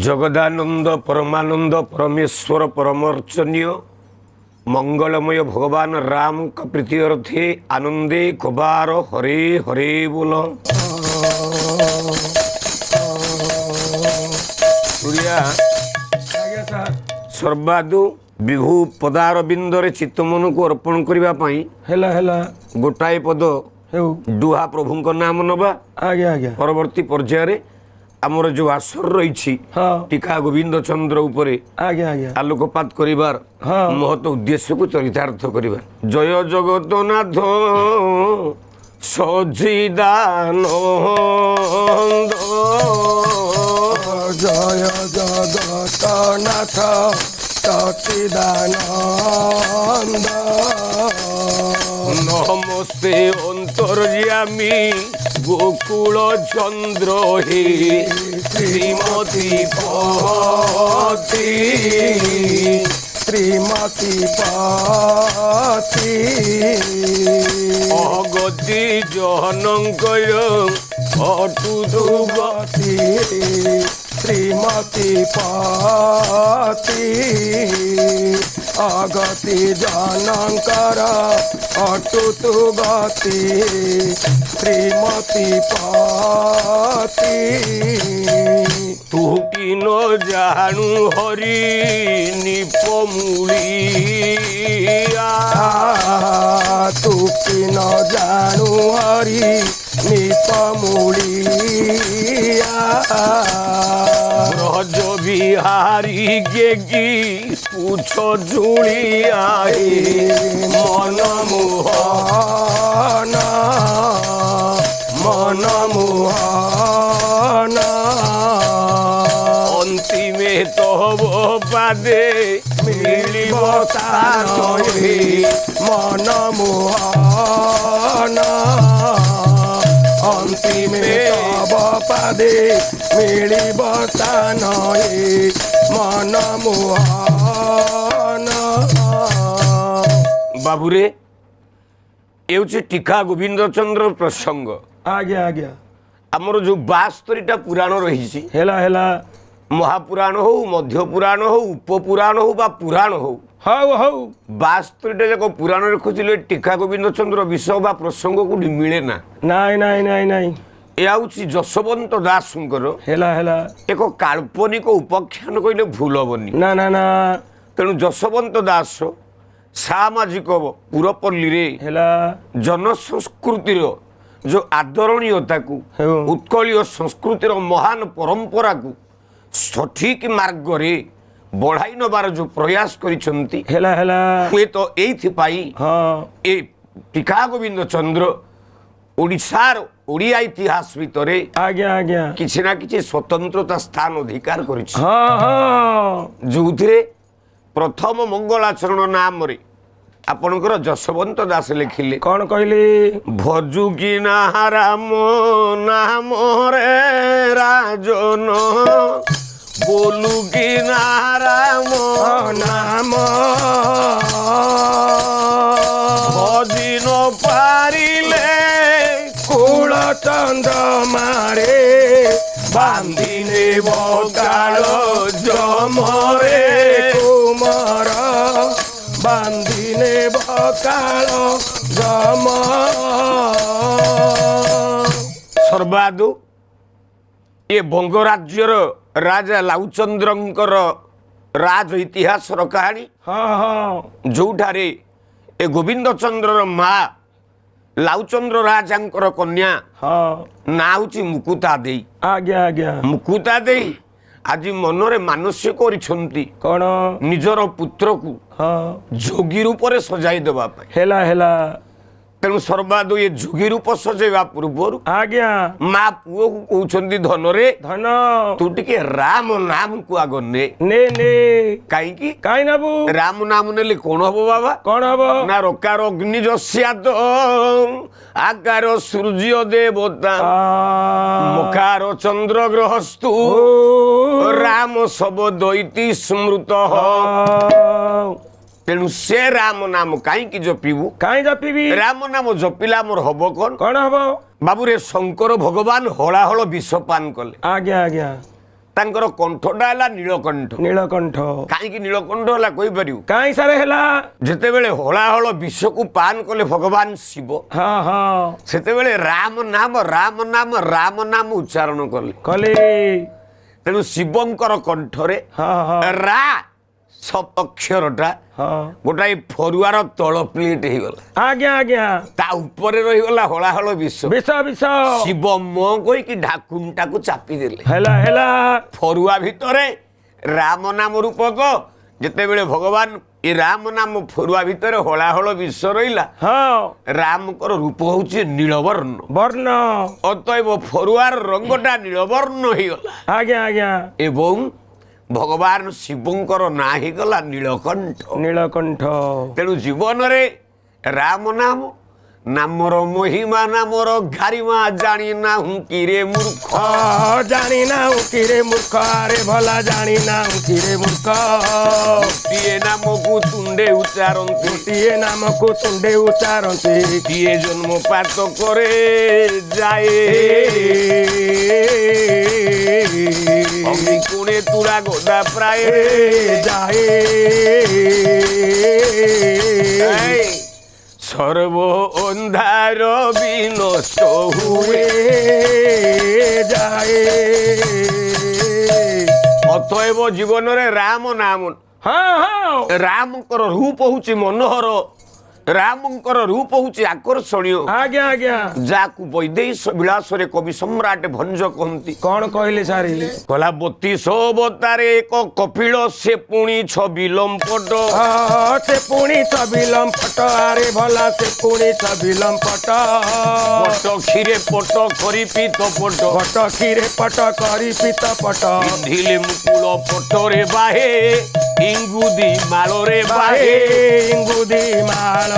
जगदानंद परमानंद परमेश्वर परमर्चनीय मंगलमय भगवान राम का प्रीति अर्थे आनंदे कबार हरे हरे बोल। सर्वादु विभु पदार बिंदरे चित्तमन को अर्पण करने गोटाए पद दुहा प्रभु नाम नवा परवर्ती पर्यायर आमर जो आसर रही टीका गोविंद चंद्र उपरे आलोकपात करिवार महत उद्देश्य को चरितार्थ करिवार। जय जगतनाथ सचिदानंद जय जगतनाथ सचिदानंद नमस्ते अंतर्यामी गोकुल चंद्र हे श्रीमती पति अगति जहनंकर अटुदुगति श्रीमती पति अगति जनकर अटुतु गति श्रीमती पति तू कि न जानू हरि निपमुलिया तू कि न जानू हरि निपमुलिया ब्रज बिहारी गेगी पूछ जुड़िया मनमोहन मनमोहन अंतिमे तब पादे मिलिब तारे मनमोहन अंतिमे तब पादे मिलिब तारे मनमोहन। बाबूरे ये टीका गोविंद चंद्र प्रसंग आज्ञा आज्ञा आमर जो 72टा पुराण रही महापुराण हो मध्य पुराण हो उपपुराण हो बा पुराण हो 72टा जाक पुराण खोजिले टीका गोविंद चंद्र विषय बा प्रसंग को मिले ना नाई नाई नाई नाई ये जशवंत दास एक काल्पनिक उपाख्यान कहले भूल हेनी ना ना ना तेणु जशवंत दास सामाजिक पुरपल्ली रे जन संस्कृतिर जो आदरणीयता को उत्कलीय संस्कृतिर महान परंपरा को सठिक मार्ग रे बढ़ाई नबार जो प्रयास करिसंती हुए तो एइथिपाई ए टीका गोविंद चंद्र ओडिशार ओडिया इतिहास भितरे आज्ञा आज्ञा किछि ना किछि स्वतंत्रता स्थान अधिकार करिछि जोथिरे प्रथम मंगलाचरण नाम रे आपणकर जशवंत दास लिखिले कौन कहले भजु की नाम नाम रे राजन बोलू की नाम नाम भजी न पारिले कुल चंद्र मारे बांधिने बगाल जमरे कुमार बांधिने बकाल जम सर्वादु ये बंगराज्यर राजा लाउचंद्रंकर राज इतिहास कहानी जोठारे ए गोविंद चंद्र माँ लाउचंद्र राजांकर कन्या ना हूँ मुकुता देई आज्ञा आज्ञा मुकुता देई आज मनरे मानसिक करिसंती कौन निजर पुत्र को जोगी रूप से सजाई देवा तेणु सर्वादु ये जोगी रूप सजेवा पूर्व आज्ञा माँ पुओ को कहते धन रे धन तू टिके राम नाम को आग ने कहीं नबू राम नाम नेले कौन हम बाबा कौन हम ना रकार अग्नि जस्याद आकार सूर्य देवता मुखार चंद्र ग्रहस्तु राम सब दैती स्मृत तेणु से राम नाम कहीं जपिबू कहीं जपिबी राम नाम जपिला मोर हब कौन कौन हम बाबू रे शंकर भगवान हलाहल विष पान कले आज्ञा आज्ञा ତାଙ୍କର କଣ୍ଠଟା ହେଲା ନୀଳକଣ୍ଠ। ନୀଳକଣ୍ଠ କାହିଁକି ନୀଳକଣ୍ଠ ହେଲା କହିପାରିବୁ? କାହିଁ ସାରେ ହେଲା? ଯେତେବେଳେ ହଳାହଳ ବିଷକୁ ପାନ କଲେ ଭଗବାନ ଶିବ, ହଁ ହଁ ସେତେବେଳେ ରାମ ନାମ ଉଚ୍ଚାରଣ କଲେ। କଲି ତେଣୁ ଶିବଙ୍କର କଣ୍ଠରେ ହଁ ହଁ ରା ଅକ୍ଷରଟା ହଁ ଗୋଟାଏ ଫରୁଆର ତଳ ପ୍ଲେଟ ହେଇଗଲା, ଆଜ୍ଞା ଆଜ୍ଞା ତା ଉପରେ ରହିଗଲା ହଳାହଳ ବିଷ। ବିଷ ବିଷ ଶିବ ମ କହିକି ଢାକୁଣିଟାକୁ ଚାପିଦେଲେ। ହେଲା ହେଲା ଫରୁଆ ଭିତରେ ରାମ ନାମ ରୂପକ, ଯେତେବେଳେ ଭଗବାନ ଏ ରାମ ନାମ ଫରୁଆ ଭିତରେ ହଳାହଳ ବିଷ ରହିଲା, ହଁ ରାମଙ୍କର ରୂପ ହଉଛି ନୀଳବର୍ଣ୍ଣ। ବର୍ଣ୍ଣ ଅତଏବ ଫରୁଆର ରଙ୍ଗଟା ନୀଳବର୍ଣ୍ଣ ହେଇଗଲା ଆଜ୍ଞା ଆଜ୍ଞା ଏବଂ ଭଗବାନ ଶିବଙ୍କର ନାଁ ହେଇଗଲା ନୀଳକଣ୍ଠ। ନୀଳକଣ୍ଠ ତେଣୁ ଜୀବନରେ ରାମ ନାମ ନାମର ମହିମା ନାମର ଘାରିମା ଜାଣି ନାହୁଁ କିରେ ମୂର୍ଖ। ଜାଣି ନାହୁଁ କିରେ ମୂର୍ଖ, ଆରେ ଭଲା ଜାଣି ନାହୁଁ କିରେ ମୂର୍ଖ। ଗୋଟିଏ ନାମକୁ ତୁଣ୍ଡେ ଉଚ୍ଚାରନ୍ତି, ଗୋଟିଏ ନାମକୁ ତୁଣ୍ଡେ ଉଚ୍ଚାରନ୍ତି, କିଏ ଜନ୍ମପାତ କରେ ଯାଏ। ଅମିକୁଣେ ତୁଳା ଗୋଦା ପ୍ରାୟ ଯାଏ ସର୍ବ ଅନ୍ଧାର ବିନଷ୍ଟ ହୁଏ ଯାଏ। ଅତଏବ ଜୀବନରେ ରାମ ନାମ, ହଁ ହଁ ରାମଙ୍କର ରୂପ ହଉଛି ମନୋହର, ରାମଙ୍କର ରୂପ ହଉଛି ଆକର୍ଷଣୀୟ, ଆଜ୍ଞା ଆଜ୍ଞା ଯାହାକୁ ବୈଦେଶ ବିଳାସରେ କବି ସମ୍ରାଟ ଭଞ୍ଜ କହନ୍ତି। କଣ କହିଲେ ସାରି? କହିଲା 32 ଅବତାରେ ଏକ କପିଳ, ସେ ପୁଣି ଛବି ଲମ୍ପଟ। ସେ ପୁଣି ଛବି ଲମ୍ପଟ, ଆରେ ଭଲା ସେ ପୁଣି ଛବି ଲମ୍ପଟ। ପଟ କ୍ଷୀରେ ପଟ କରି ପିତ ପଟ, ପଟ କ୍ଷୀରେ ପଟ କରି ପିତ ପଟ। ପିନ୍ଧିଲେ ମୁକୁଳ ପଟରେ ବାହେ, ଇଙ୍ଗୁଦି ମାଳରେ ବାହେ। ଇଙ୍ଗୁଦି ମାଳ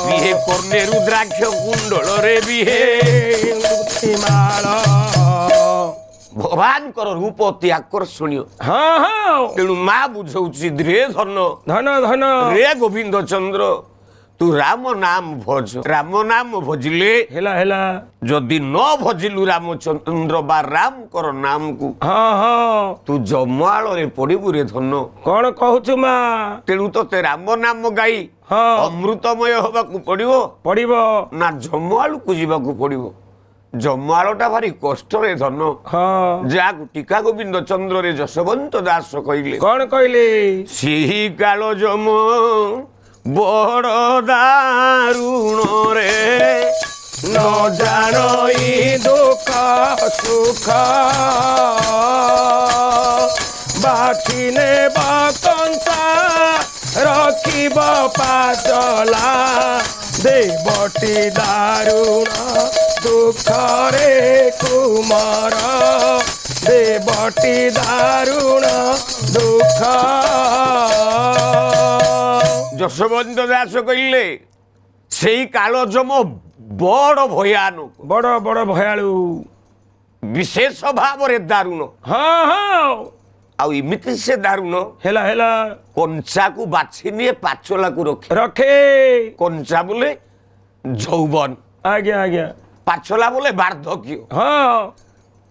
ବିହେ କର୍ଣ୍ଣେ ରୁଦ୍ରାକ୍ଷ କୁଣ୍ଡଳରେ ବିହେ। ଇଙ୍ଗୁଦି ମାଳ ଭଗବାନଙ୍କର ରୂପ ଅତି ଆକର୍ଷଣୀୟ। ହଁ ହଁ ତେଣୁ ମା ବୁଝଉଛି ରେ ଧନ ଧନ ଧନ ରେ ଗୋବିନ୍ଦ ଚନ୍ଦ୍ର, ତୁ ରାମ ନାମ ଭଜ। ରାମ ନାମ ଭଜିଲେ ହେଲା ହେଲା ଯଦି ନ ଭଜିଲୁ ରାମଚନ୍ଦ୍ର ବା ରାମଙ୍କର ନାମକୁ, ହଁ ହଁ ତୁ ଜମାଳରେ ପଡିବୁ ରେ ଧନ। କଣ କହୁଛୁ ମା? ତେଣୁ ତତେ ରାମ ନାମ ଗାଇ ହଁ ଅମୃତମୟ ହବାକୁ ପଡିବ ପଡିବ ନା ଜମାଳକୁ ଯିବାକୁ ପଡିବ? ଜମାଳଟା ଭାରି କଷ୍ଟରେ ଧନ, ହଁ ଯାହାକୁ ଟୀକା ଗୋବିନ୍ଦ ଚନ୍ଦ୍ରରେ ଯଶୋବନ୍ତ ଦାସ କହିଲେ। କଣ କହିଲେ? ସେହି କାଳ ଜମ ବଡ଼ ଦାରୁଣରେ ନ ଜାଣଇ ଦୁଃଖ ସୁଖ, ବାଛି ନେବ କଂସା ରଖିବ ପାଚଲା। ଦେବଟି ଦାରୁଣ ଦୁଃଖରେ କୁମାର, ଦେବଟି ଦାରୁଣ ଦୁଃଖ। ଯଶୋବନ୍ତ ଦାସ କହିଲେ ସେଇ କାଳ ଜମ ବଡ଼ ଭୟାନକ, ବଡ଼ ବଡ଼ ଭୟାଳୁ, ବିଶେଷ ଭାବରେ ଦାରୁଣ। ହଁ ହଁ ଆଉ ଏମିତି ସେ ଦାରୁଣ, ହେଲା ହେଲା କଞ୍ଚାକୁ ବାଛି ନିଏ, ପାଚଲାକୁ ରଖେ। ରଖେ କଞ୍ଚା ବୋଲେ ଯୌବନ, ଆଜ୍ଞା ଆଜ୍ଞା ପାଚଲା ବୋଲେ ବାର୍ଦ୍ଧକ୍ୟ। ହଁ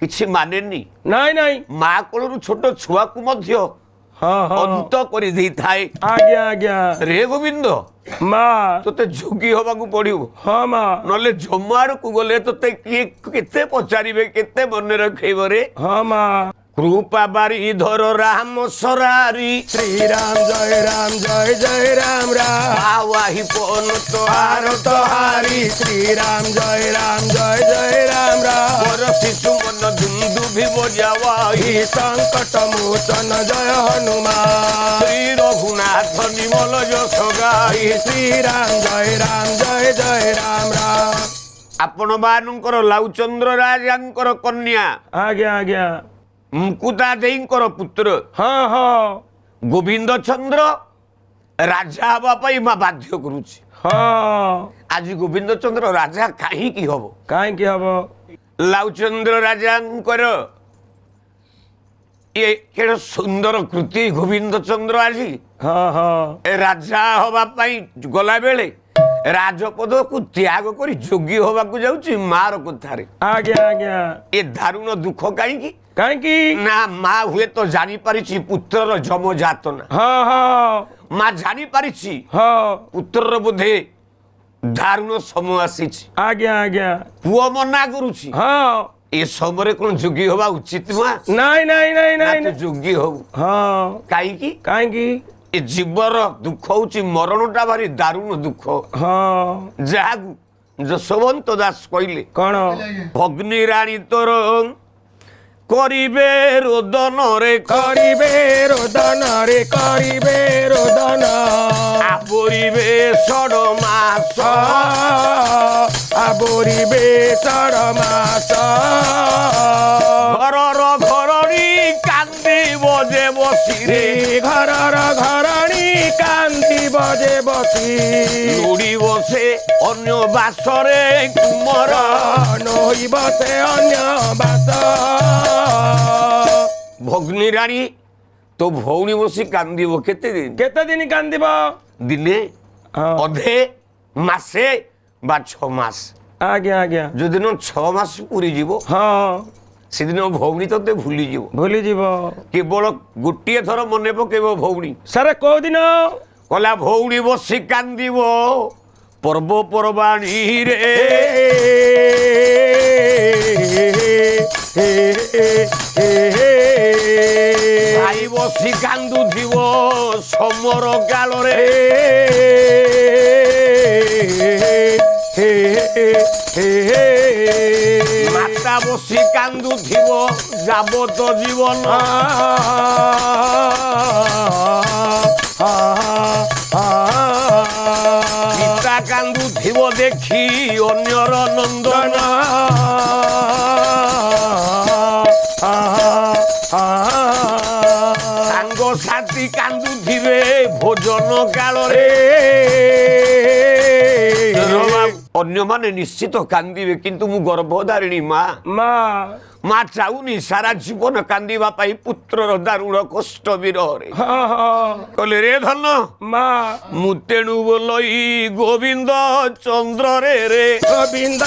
କିଛି ମାନେନି। ନାଇଁ ନାଇଁ ମା କୋଳରୁ ଛୋଟ ଛୁଆକୁ ମଧ୍ୟ ହଁ ହଁ ଅନ୍ତ କରି ଦେଇଥାଏ। ଆଜ୍ଞା ଆଜ୍ଞା ରେ ଗୋବିନ୍ଦ, ମା ତୋତେ ଯୋଗୀ ହବାକୁ ପଡିବ, ହଁ ମା ନହେଲେ ଜମାଳକୁ ଗଲେ ତୋତେ କିଏ କେତେ ପଚାରିବେ, କେତେ ମନେ ରଖେଇବ ରେ। ହଁ ମା। କୃପା ବାରିଧର ରାମ ସରାରି, ଶ୍ରୀରାମ ଜୟ ରାମ ଜୟ ଜୟ ରାମ ରାମ। ଆୱାହି ପନ ହାର ତହାରି ଶ୍ରୀରାମ ଜୟ ରାମ ଜୟ ଜୟ ରାମ ରାମ। ତୋର ଶିଶୁ ମନ ଦୁନ୍ଦୁଭି ବଜାୱାହି, ସଂକଟ ମୋଚନ ଜୟ ହନୁମାନ। ଶ୍ରୀ ରଘୁନାଥ ନିମଲ ଯଶ ଗାଇ। ଶ୍ରୀରାମ ଜୟ ରାମ ଜୟ ଜୟ ରାମ ରାମ। ଆପଣ ମାନଙ୍କର ଲାଉଚନ୍ଦ୍ର ରାଜାଙ୍କର କନ୍ୟା ଆଜ୍ଞା ଆଜ୍ଞା ମୁକୁତା ଦେଈଙ୍କର ପୁତ୍ର ହଁ ହଁ ଗୋବିନ୍ଦ ଚନ୍ଦ୍ର ରାଜା ହେବା ପାଇଁ ମା ବାଧ୍ୟ କରୁଛି। ହଁ ଆଜି ଗୋବିନ୍ଦ ଚନ୍ଦ୍ର ରାଜା କାହିଁକି ହବ? କାହିଁକି ହବ? ଲାଉଚନ୍ଦ୍ର ରାଜାଙ୍କର ଏ କେଡ଼େ ସୁନ୍ଦର କୃତି। ଗୋବିନ୍ଦ ଚନ୍ଦ୍ର ଆଜି ହଁ ହଁ ଏ ରାଜା ହବା ପାଇଁ ଗଲା ବେଳେ ରାଜପଦକୁ ତ୍ୟାଗ କରି ଯୋଗୀ ହବାକୁ ଯାଉଛି ମାର କଥାରେ। ଆଜ୍ଞା ଆଜ୍ଞା। ଏ ଦାରୁଣ ଦୁଃଖ କାହିଁକି? କାହିଁକି? ନା ମା ହୁଏତ ଜାଣିପାରିଛି ପୁତ୍ରର ଯମ ଯାତନା। ହଁ ହଁ ମା ଜାଣିପାରିଛି ହଁ। ପୁତ୍ରର ବୋଧେ ଦାରୁଣ ସମୟ ଆସିଛି। ଆଜ୍ଞା ଆଜ୍ଞା। ପୁଅ ମନା କରୁଛି। ହଁ। ଏ ସମୟରେ କଣ ଯୋଗୀ ହବା ଉଚିତ ନୁହଁ? ନାଇଁ ନାଇଁ ନାଇଁ ନା ନାଇଁ ତୁ ଯୋଗୀ ହବୁ। ହଁ। କାହିଁକି? କାହିଁକି? ଏ ଜୀବର ଦୁଃଖ ହଉଛି ମରଣଟା ଭାରି ଦାରୁଣ ଦୁଃଖ। ହଁ। ଯାହାକୁ ଯଶୋବନ୍ତ ଦାସ କହିଲେ କଣ? ଭଗ୍ନୀ ରାଣୀ ତୋର କରିବେ ରୋଦନରେ କରିବେ ରୋଦନ ରେ କରିବେ ରୋଦନ। ଆବରିବେ ଷଡ଼ ମାସ ଆବରିବେ ଷଡ଼ ମାସ। ଘରର ଘରଣୀ କାନ୍ଦିବ ଯେ ବସିରେ। ଘରର ଘରଣୀ କାନ୍ଦିବ ଯେ ବସି। ଲୋଡ଼ିବ ସେ ଅନ୍ୟ ବାସରେ କୁମର। ନୋଇବ ସେ ଅନ୍ୟ ବାସ। ଭଗ୍ନୀ ରାଣୀ ତୋ ଭଉଣୀ ବସି କାନ୍ଦିବ କେତେ ଦିନ? କେତେ ଦିନ କାନ୍ଦିବ? ଦିନେ, ହଁ। ଅଧେ, ମାସେ ବା 6 ମାସ। ଆଜ୍ଞା ଆଜ୍ଞା। ଯୋଉଦିନ 6 ମାସ ପୁରିଯିବ ହଁ। ସେଦିନ ଭଉଣୀ ତତେ ଭୁଲିଯିବ। ଭୁଲିଯିବ। କେବଳ ଗୋଟିଏ ଥର ମନେ ପକେଇବ ଭଉଣୀ। ସାର୍ କୋଉ ଦିନ? କହିଲା ଭଉଣୀ ବସି କାନ୍ଦିବ ପର୍ବପର୍ବାଣୀରେ। ଭାଇ ବସି କାନ୍ଦୁଥିବ ସମର କାଳରେ। ମାତା ବସି କାନ୍ଦୁଥିବ ଯାବତ ଜୀବନ। ପିତା କାନ୍ଦୁଥିବ ଦେଖି ଅନ୍ୟର ନନ୍ଦନ। ସାଙ୍ଗସାଥୀ କାନ୍ଦୁଥିବେ ଭୋଜନ କାଳରେ। ଅନ୍ୟମାନେ ନିଶ୍ଚିତ କାନ୍ଦିବେ କିନ୍ତୁ ମୁଁ ଗର୍ଭଧାରିଣୀ ମା। ମା ଚାହୁଁନି ସାରା ଜୀବନ କାନ୍ଦିବା ପାଇଁ ପୁତ୍ରର ଦାରୁଣ କଷ୍ଟ ବିରହରେ। କହିଲେ ରେ ଧନ ମା ମୁଁ ତେଣୁ ବୋଲଇ ଗୋବିନ୍ଦ ଚନ୍ଦ୍ରରେ ରେ। ଗୋବିନ୍ଦ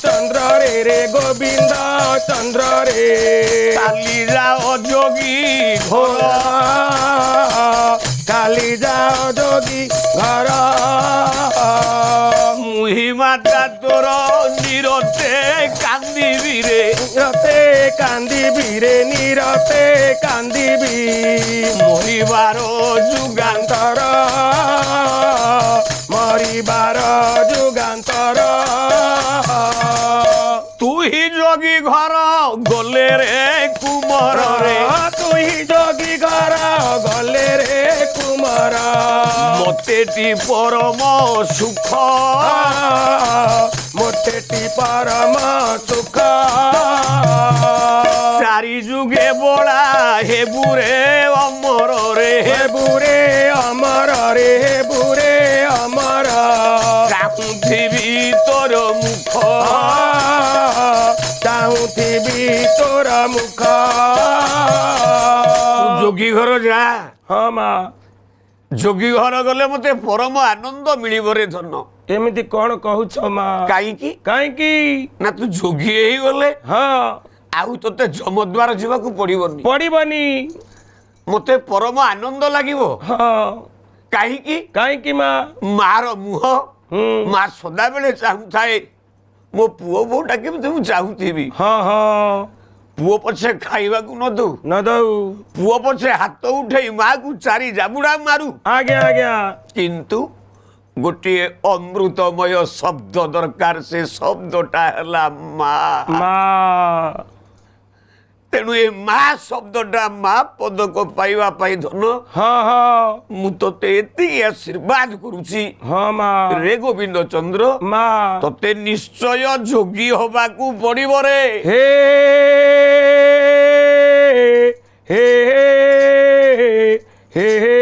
ଚନ୍ଦ୍ରରେ ରେ ଗୋବିନ୍ଦ ଚନ୍ଦ୍ରରେ। କାଲି ଯାଅ ଯୋଗୀ ଘର। କାଲି ଯାଅ ଯୋଗୀ ଘର। ମୁହିଁ ମାତା ତୋର ନିରତେ କାନ୍ଦିବି ରେ। ନିରତେ କାନ୍ଦିବି ରେ ନିରତେ କାନ୍ଦିବି। ମରିବାର ଯୁଗାନ୍ତର। ମରିବାର ଯୁଗାନ୍ତର। ତୁହି ଯୋଗୀ ଘର ଗଲେ ରେ କୁମରରେ। ତୁହି ଯୋଗୀ ଘର ଗଲେ ରେ କୁମର। ମୋତେଟି ପରମ ସୁଖ। ମୋତେଟି ପରମ ସୁଖ। ଚାରି ଯୁଗେ ବଳା ହେବୁରେ ଅମରରେ। ହେବୁରେ ଅମରରେ ହେବୁରେ ଅମର। ଚାହୁଁଥିବି ତୋର ମୁଖ। ଚାହୁଁଥିବି ତୋର ମୁଖ। ଯୋଗୀ ଘର ଯା। ହଁ ମା। ଯୋଗୀ ଘର ଗଲେ ମତେ ପରମ ଆନନ୍ଦ ମିଳିବ ରେ ଧନ। ଏମିତି କଣ କହୁଛ ମା? କାହିଁକି? କାହିଁକି? ନା ତୁ ଯୋଗୀ ହେଇଗଲେ ହଁ ଆଉ ତତେ ଯମଦ୍ୱାର ଯିବାକୁ ପଡିବନି। ପଡିବନି। ମତେ ପରମ ଆନନ୍ଦ ଲାଗିବ। ହଁ କାହିଁକି? କାହିଁକି ମା? ମାର ମୁହଁ ମା ସଦାବେଳେ ଚାହୁଁଥାଏ ମୋ ପୁଅ ବୋଉଟା କେମିତି ମୁଁ ଚାହୁଁଥିବି। ହଁ ହଁ। ପୁଅ ପଛେ ଖାଇବାକୁ ନ ଦଉ ନ ଦଉ। ପୁଅ ପଛେ ହାତ ଉଠେଇ ମାକୁ ଚାରି ଜାବୁଡା ମାରୁ। ଆଜ୍ଞା ଆଜ୍ଞା। କିନ୍ତୁ ଗୋଟିଏ ଅମୃତମୟ ଶବ୍ଦ ଦରକାର। ସେ ଶବ୍ଦଟା ହେଲା ମା। ମା। ତେଣୁ ଏ ମା ଶବ୍ଦଟା ମା ପଦକ ପାଇବା ପାଇଁ ଧନ ହଁ ହଁ। ମୁଁ ତତେ ଏତିକି ଆଶୀର୍ବାଦ କରୁଛି ହଁ ମା। ରେ ଗୋବିନ୍ଦ ଚନ୍ଦ୍ର ମା। ତତେ ନିଶ୍ଚୟ ଯୋଗୀ ହବାକୁ ପଡିବ ରେ। ହେ ହେ ହେ ହେ।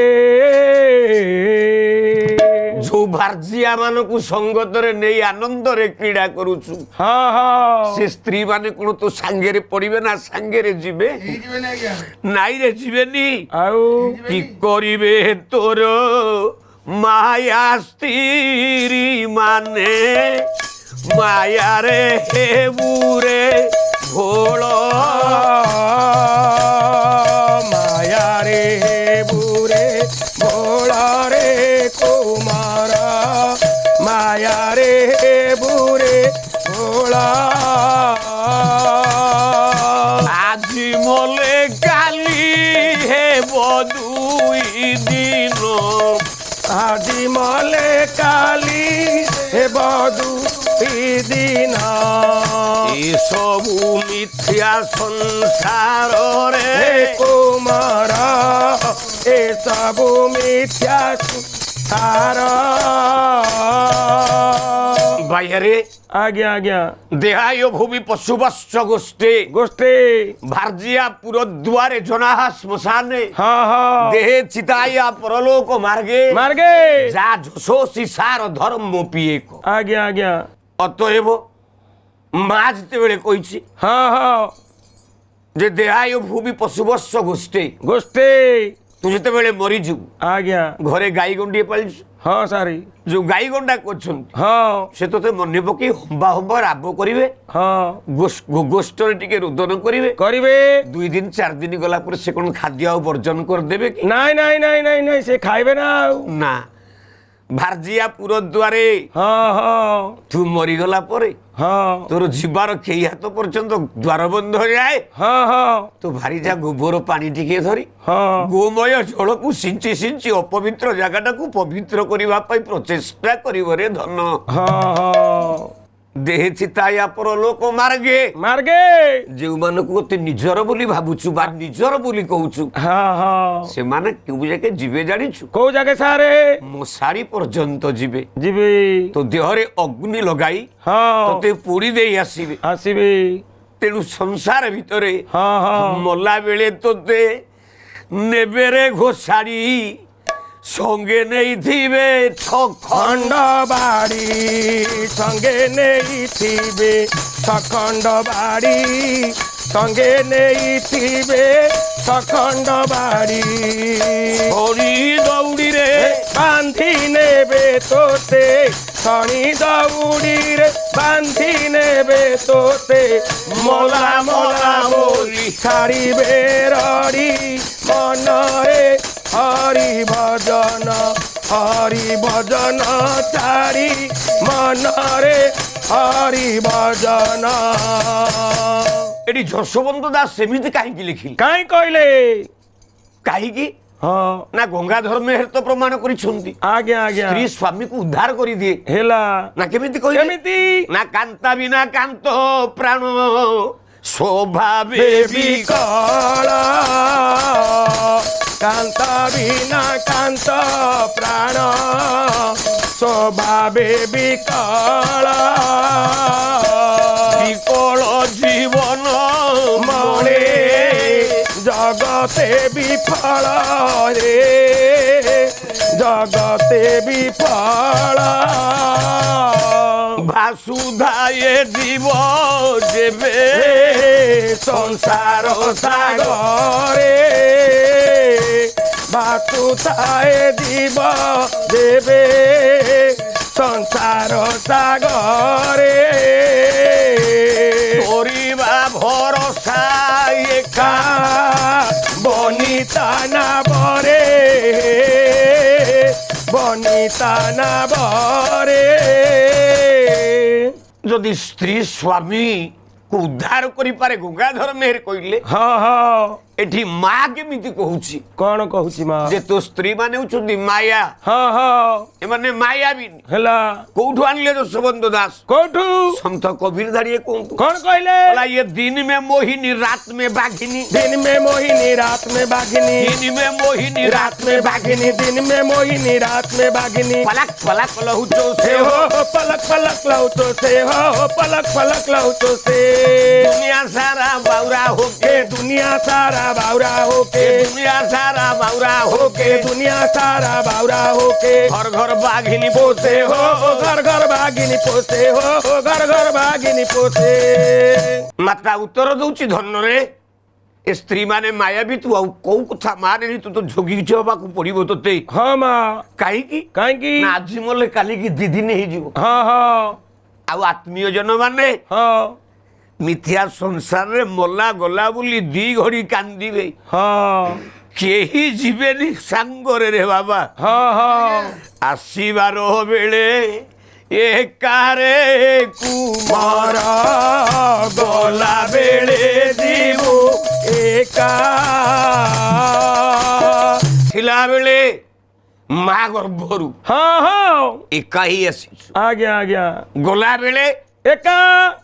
ଯୋଉ ଭାର୍ଯ୍ୟା ମାନଙ୍କୁ ସଙ୍ଗତରେ ନେଇ ଆନନ୍ଦରେ କ୍ରୀଡ଼ା କରୁଛୁ ହଁ ହଁ। ସେ ସ୍ତ୍ରୀ ମାନେ କଣ ତୋ ସାଙ୍ଗରେ ପଡିବେ ନା ସାଙ୍ଗରେ ଯିବେ? ନାଇରେ ଯିବେନି। ଆଉ କି କରିବେ ତୋର মায়া স্ত্রী মানে মায়ারে হেবুরে ভোল মায়ারে বুরে ভোলারে কুমার মায়ারে বুরে ভোলা আজি মলে কালি হেব দুই দিন আজি মলে কালি হেবদু দিন এসবু মিথ্যা সংসারে কুমার এসবু মিথ্যা সার বাইরে আজ্ঞা আজ্ঞা দেহায় ভূমি পশুবশ্চ গোষ্ঠী গোষ্ঠী ভার্জিয়া পুরদ্বারে জনাহা শ্মশানে হ্যাঁ হ্যাঁ দেহে চিতাইয়া পরলোক মার্গে মার্গে যা ঝোষি সার ধর্ম পিয়েক আজ্ঞা আজ্ঞা অতএব মা যেତେବେଳେ কইছি হ্যাঁ হ্যাঁ যে দেহায় ভূমি পশুবশ্চ গোষ্ঠী গোষ্ঠী তু যেତେବେଳେ মরিଯିବୁ আজ্ঞା ঘরে গাଈ ଗଣ୍ଡିଏ ପାଳିଛୁ ହଁ ସାରି ଯୋଉ ଗାଈ ଗଣ୍ଡା କରୁଛନ୍ତି ହଁ ସେ ତୋତେ ମନେ ପକେଇ ହମ୍ବା ରାବ କରିବେ ହଁ ଗୋଷ୍ଠରେ ଟିକେ ରୋଦନ କରିବେ କରିବେ 2 ଦିନ 4 ଦିନ ଗଲା ପରେ ସେ କଣ ଖାଦ୍ୟ ଆଉ ବର୍ଜନ କରିଦେବେ କି ନାଇଁ ନାଇଁ ନାଇଁ ନାଇଁ ନାଇଁ ସେ ଖାଇବେ ନା ଆଉ ନା ଭାର୍ଜିଆ ପୁରଦ୍ୱାରେ ହଁ ହଁ ତୁ ମରିଗଲା ପରେ ହଁ ତୋର ଯିବାର କେହି ହାତ ପର୍ଯ୍ୟନ୍ତ ଦ୍ୱାର ବନ୍ଧ ଯାଏ ହଁ ହଁ ତୁ ଭାରି ଯା ଗୋବର ପାଣି ଟିକେ ଧରି ହଁ ଗୋମୟ ଜଳକୁ ସିଞ୍ଚି ସିଞ୍ଚି ଅପବିତ୍ର ଜାଗାଟାକୁ ପବିତ୍ର କରିବା ପାଇଁ ପ୍ରଚେଷ୍ଟା କରିବ ରେ ଧନ ହଁ ହଁ ଦେହେ ଚିତାୟା ପରଲୋକ ମାର୍ଗେ ମାର୍ଗେ ଯେଉଁମାନଙ୍କୁ ଅତି ନିଜର ବୋଲି ଭାବୁଛୁ ବା ନିଜର ବୋଲି କହୁଛୁ ହଁ ହଁ ସେମାନେ କେଉଁ ଯାକେ ଯିବେ ଜାଣିଛୁ କୋଉ ଜାଗେ ସାରେ ମଶାରୀ ପର୍ଯ୍ୟନ୍ତ ଯିବେ ଯିବି ତୋ ଦେହରେ ଅଗ୍ନି ଲଗାଇ ହଁ ତୋତେ ପୋଡ଼ି ଦେଇ ଆସିବେ ଆସିବି ତେଣୁ ସଂସାର ଭିତରେ ହଁ ହଁ ମଲା ବେଳେ ତୋତେ ନେବେରେ ଘୋଷାଡ଼ି ସଙ୍ଗେ ନେଇଥିବେ ଖଣ୍ଡ ବାଡ଼ି ସଙ୍ଗେ ନେଇଥିବେ ସଖଣ୍ଡ ବାଡ଼ି ସଙ୍ଗେ ନେଇଥିବେ ସଖଣ୍ଡ ବାଡ଼ି ହରି ଦୌଡ଼ିରେ ବାନ୍ଧି ନେବେ ତୋତେ ଶଣି ଦଉଡ଼ିରେ ବାନ୍ଧି ନେବେ ତୋତେ ମଲା ମଲା ବୋଲି ଛାଡ଼ିବେ ରଡ଼ି ମନରେ ହରି ଭଜନ ଛାଡ଼ି ମନରେ ହରି ଭଜନ ଏଠି ଯଶୋବନ୍ତ ଦାସ ସେମିତି କାହିଁକି ଲେଖିଲେ କାହିଁ କହିଲେ କାହିଁକି ହଁ ନା ଗଙ୍ଗାଧର ମେହେର ତ ପ୍ରମାଣ କରିଛନ୍ତି ଆଜ୍ଞା ଆଜ୍ଞା ସ୍ତ୍ରୀ ସ୍ୱାମୀକୁ ଉଦ୍ଧାର କରିଦିଏ ହେଲା ନା କେମିତି କହିଲେ କେମିତି ନା କାନ୍ତା ବିନା କାନ୍ତ ପ୍ରାଣ ସ୍ୱଭାବେ ବିକଳ କାନ୍ତ ବିନା କାନ୍ତ ପ୍ରାଣ ସ୍ୱଭାବେ ବିକଳ ବିକଳ ଜୀବନ ମଳେ ଜଗତେ ବିଫଳ ରେ ଜଗତେ ବିଫଳ ଭାସୁଧାଏ ଜୀବ ଯେବେ ସଂସାର ସାଗରେ ଭାସୁଥାଏ ଜୀବ ଦେବେ ସଂସାର ସାଗରେ କରିବା ଭରସା ଏକା ବନିତା ନାବରେ ବନିତା ନାବରେ ଯଦି ସ୍ତ୍ରୀ ସ୍ୱାମୀ କୁ ଉଦ୍ଧାର କରିପାରେ ଗଙ୍ଗାଧର ମେହେର କହିଲେ ହଁ ହଁ ଏଠି ମା କେମିତି କହୁଛି କଣ କହୁଛି ମା ଯେ ତୋ ସ୍ତ୍ରୀ ମାନେ ହଉଛନ୍ତି ମାୟା ହଁ ହଁ ଏମାନେ ମାୟାବିନ ହେଲା କୋଉଠୁ ଆଣିଲେ ଯଶୋବନ୍ତ ଦାସ କୋଉଠୁ ସନ୍ଥ କବୀର ଧାରିଏ କୁହନ୍ତୁ କଣ କହିଲେ बोला ये दिन में मोहिनी रात में बाघिनी दिन में मोहिनी रात में बाघिनी दिन में मोहिनी रात में बाघिनी दिन में मोहिनी रात में बाघिनी पलक पलक लहुचो से से हो हो पलक पलक लौटो से हो पलक पलक लौटो से दुनिया सारा बावरा होके दुनिया सारा बावरा होके दुनिया सारा बावरा होके होके दुनिया सारा बावरा होके घर घर बाघिनी पोसे हो घर घर बाघिनी पोसे हो घर घर बाघिनी पोसे माता उत्तर दउची धन रे ଏ ସ୍ତ୍ରୀ ମାନେ ମାୟାବୀ ତୁ ଆଉ କୋଉ କଥା ମାନେନି ତୁ ତ ଝଗିଛି ହବାକୁ ପଡିବ ତତେ। ହଁ ମା କାହିଁକି କାହିଁକି ନା ଆଜି ମଲେ କାଲିକି 2 ଦିନ ହେଇଯିବ। ହଁ ହଁ ଆଉ ଆତ୍ମୀୟ ଜନ ମାନେ ହଁ ମିଥ୍ୟା ସଂସାରରେ ମଲା ଗଲା ବୋଲି 2 ଘଡ଼ି କାନ୍ଦିବେ। ହଁ କେହି ଯିବେନି ସାଙ୍ଗରେ ରେ ବାବା। ହଁ ହଁ ଆସିବାର ବେଳେ ଏକାରେ କୁମାର ଗଲା ବେଳେ ଯିବୁ ଏକା ଥିଲା ବେଳେ ମା ଗର୍ଭରୁ ହଁ ହଁ ଏକା ହିଁ ଆସିଛୁ। ଆଜ୍ଞା ଆଜ୍ଞା ଗଲା ବେଳେ ଏକା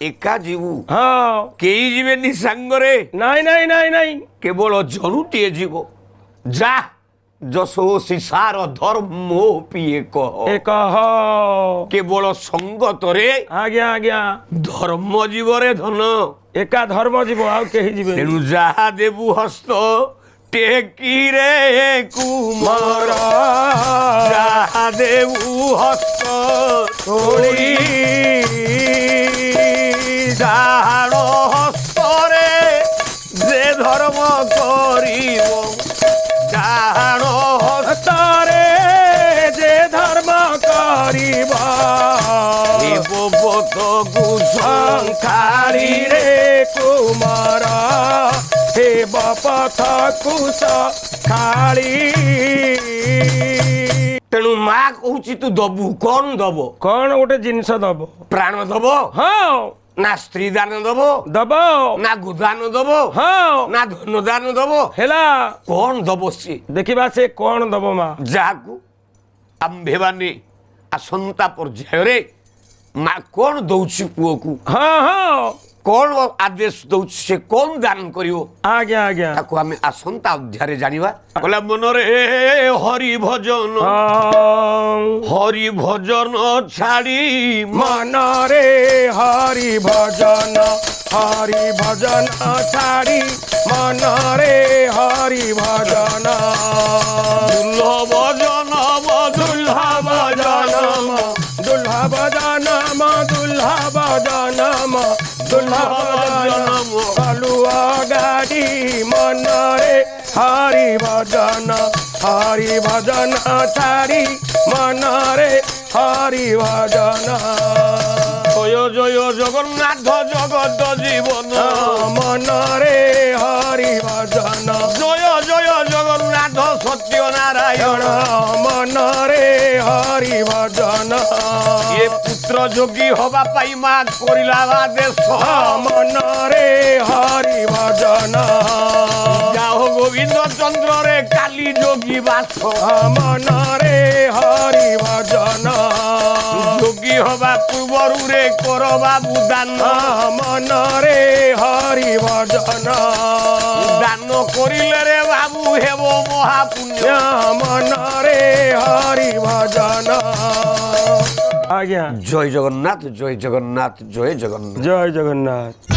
ଏକା ଯିବୁ। ହଁ କେହି ଯିବେନି ସାଙ୍ଗରେ। ନାଇଁ ନାଇଁ ନାଇଁ ନାଇଁ କେବଳ ଜଣୁଟିଏ ଯିବ। ଯା ଯଶୋ ସାର ଧର୍ମ ପିଏ କହ। ଏକ କେବଳ ସଙ୍ଗତରେ ଆଜ୍ଞା ଆଜ୍ଞା ଧର୍ମ ଜୀବରେ ଧନ। ଏକା ଧର୍ମ ଯିବ ଆଉ କେହି ଯିବେ ତେଣୁ ଯାହା ଦେବୁ ହସ୍ତ ଟେକିରେ କୁମାର ଯାହା ଦେବୁ ହସ୍ତ ତୋଳି ଡାହାଣ ହସ୍ତରେ ଯେ ଧର୍ମ କରିବ ଡାହାଣ ହସ୍ତରେ ଯେ ଧର୍ମ କରିବ ହସ୍ତକୁ ସଂଖାଳିରେ କୁମାର ହେବ ପଥକୁ ଖାଳି। ତେଣୁ ମା କହୁଛି ତୁ ଦବୁ କଣ ଦବ? କଣ ଗୋଟେ ଜିନିଷ ଦବ? ପ୍ରାଣ ଦବ? ହଁ ନା ସ୍ତ୍ରୀ ଦାନ ଦବ? ଦବ ନା ଗୋଦାନ ଦବ? ହଁ ନା ଧନ ଦାନ ଦବ? ହେଲା କଣ ଦବ ସିଏ? ଦେଖିବା ସେ କଣ ଦବ ମା। ଯାହାକୁ ଆମ୍ଭେମାନେ ଆସନ୍ତା ପର୍ଯ୍ୟାୟରେ ମା କଣ ଦଉଛି ପୁଅକୁ? ହଁ ହଁ କଣ ଆଦେଶ ଦଉଛି ସେ କଣ ଦାନ କରିବ ଆଜ୍ଞା ଆଜ୍ଞା ତାକୁ ଆମେ ଆସନ୍ତା ଅଧ୍ୟାୟରେ ଜାଣିବା। କହିଲା ମନରେ ହରି ଭଜନ ହରି ଭଜନ ଛାଡ଼ି ମନରେ ହରି ଭଜନ ଛାଡ଼ି ମନରେ ହରି ଭଜନ ଦୁର୍ଲଭ ଜନମ ଦୁର୍ଲଭ ଜନମ ଦୁର୍ଲଭ ଜନମ ଦୁର୍ଲଭ ଜନମ ଦୁର୍ଲଭ ଜନମ କଲୁଆ ଗାଡ଼ି ମନରେ ହରି ଭଜନ ଛାଡ଼ି ମନରେ ହରି ଭଜନ। ଜୟ ଜୟ ଜଗନ୍ନାଥ ଜଗତ ଜୀବନ ମନରେ ହରି ଭଜନ ଜୟ ଜୟ ଜଗନ୍ନାଥ ସତ୍ୟ ନାରାୟଣ ମନରେ ହରି ଭଜନ। ଏ ପୁତ୍ର ଯୋଗୀ ହବା ପାଇଁ ମା କରିଲା ଆଦେଶ ମନରେ ହରି ଭଜନ ଯାହ ଗୋବିନ୍ଦ ଚନ୍ଦ୍ରରେ କାଲି ଯୋଗୀ ବାସ ମନରେ ହରି ଭଜନ ଯୋଗୀ ହବା ପୂର୍ବରୁ ରେ କର ବାବୁ ଦାନ ମନରେ ହରି ଭଜନ ଦାନ କରିଲେ ରେ ବାବୁ ହେବ ମହାପୁଣ୍ୟ ମନରେ ହରି ଭଜନ। ଆଜ୍ଞା ଜୟ ଜଗନ୍ନାଥ ଜୟ ଜଗନ୍ନାଥ ଜୟ ଜଗନ୍ନାଥ ଜୟ ଜଗନ୍ନାଥ।